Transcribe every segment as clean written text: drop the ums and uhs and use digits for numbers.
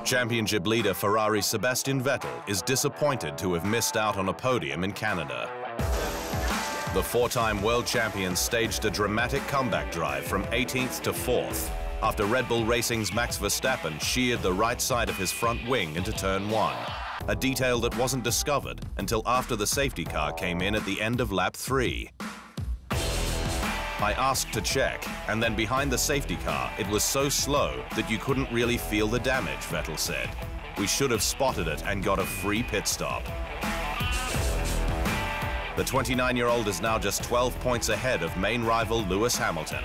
Championship leader Ferrari's Sebastian Vettel is disappointed to have missed out on a podium in Canada. The four-time world champion staged a dramatic comeback drive from 18th to 4th after Red Bull Racing's Max Verstappen sheared the right side of his front wing into turn 1, a detail that wasn't discovered until after the safety car came in at the end of lap 3. I asked to check, and then behind the safety car, it was so slow that you couldn't really feel the damage, Vettel said. We should have spotted it and got a free pit stop. The 29-year-old is now just 12 points ahead of main rival Lewis Hamilton,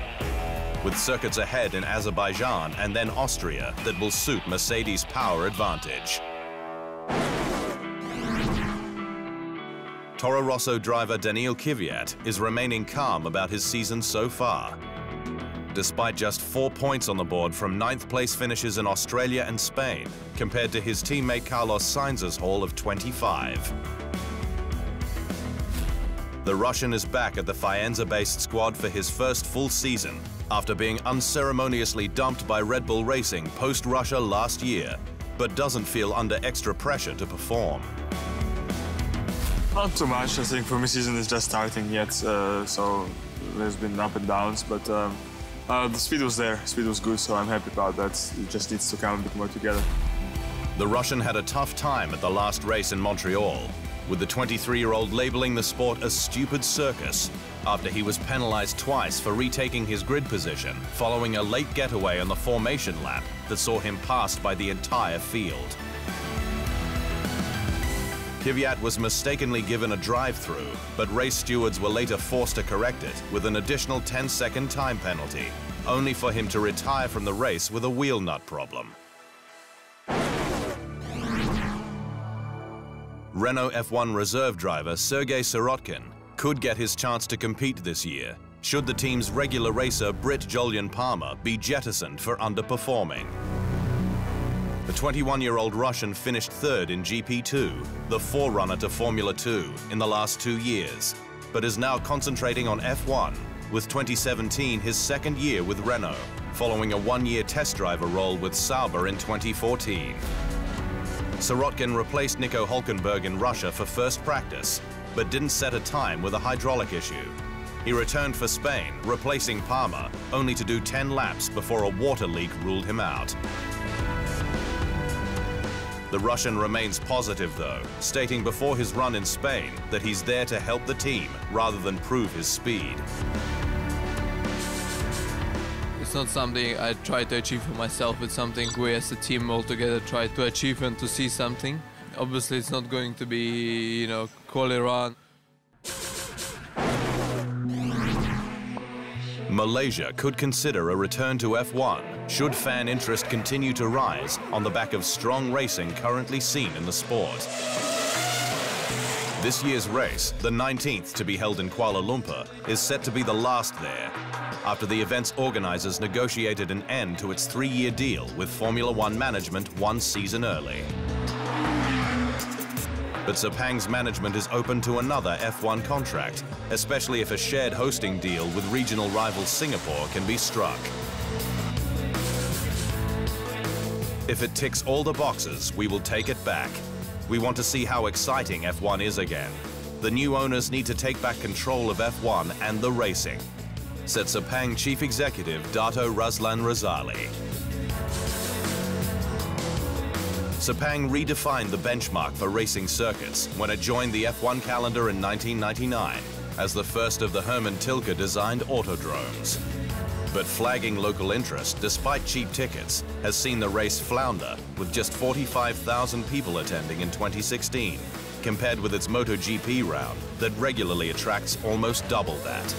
with circuits ahead in Azerbaijan and then Austria that will suit Mercedes' power advantage. Toro Rosso driver Daniil Kvyat is remaining calm about his season so far. Despite just 4 points on the board from 9th place finishes in Australia and Spain, compared to his teammate Carlos Sainz's haul of 25. The Russian is back at the Faenza-based squad for his first full season after being unceremoniously dumped by Red Bull Racing post-Russia last year, but doesn't feel under extra pressure to perform. Not too much. I think for me, season is just starting yet, so there's been up and downs, but the speed was there. Speed was good, so I'm happy about that. It just needs to come a bit more together. The Russian had a tough time at the last race in Montreal, with the 23-year-old labeling the sport a stupid circus after he was penalized twice for retaking his grid position following a late getaway on the formation lap that saw him passed by the entire field. Kvyat was mistakenly given a drive-through, but race stewards were later forced to correct it with an additional 10-second time penalty, only for him to retire from the race with a wheel nut problem. Renault F1 reserve driver Sergei Sirotkin could get his chance to compete this year, should the team's regular racer Brit Jolyon Palmer be jettisoned for underperforming. The 21-year-old Russian finished 3rd in GP2, the forerunner to Formula 2, in the last 2 years, but is now concentrating on F1, with 2017 his second year with Renault, following a one-year test driver role with Sauber in 2014. Sirotkin replaced Nico Hülkenberg in Russia for first practice, but didn't set a time with a hydraulic issue. He returned for Spain, replacing Palmer, only to do 10 laps before a water leak ruled him out. The Russian remains positive, though, stating before his run in Spain that he's there to help the team rather than prove his speed. It's not something I try to achieve for myself, it's something we as a team all together try to achieve and to see something. Obviously it's not going to be, quali run. Malaysia could consider a return to F1 should fan interest continue to rise on the back of strong racing currently seen in the sport. This year's race, the 19th to be held in Kuala Lumpur, is set to be the last there, after the event's organizers negotiated an end to its 3-year deal with Formula One management 1 season early. But Sepang's management is open to another F1 contract, especially if a shared hosting deal with regional rival Singapore can be struck. If it ticks all the boxes, we will take it back. We want to see how exciting F1 is again. The new owners need to take back control of F1 and the racing, said Sepang Chief Executive Dato Razlan Razali. Sepang redefined the benchmark for racing circuits when it joined the F1 calendar in 1999 as the first of the Herman Tilke-designed autodromes. But flagging local interest, despite cheap tickets, has seen the race flounder, with just 45,000 people attending in 2016, compared with its MotoGP round that regularly attracts almost double that.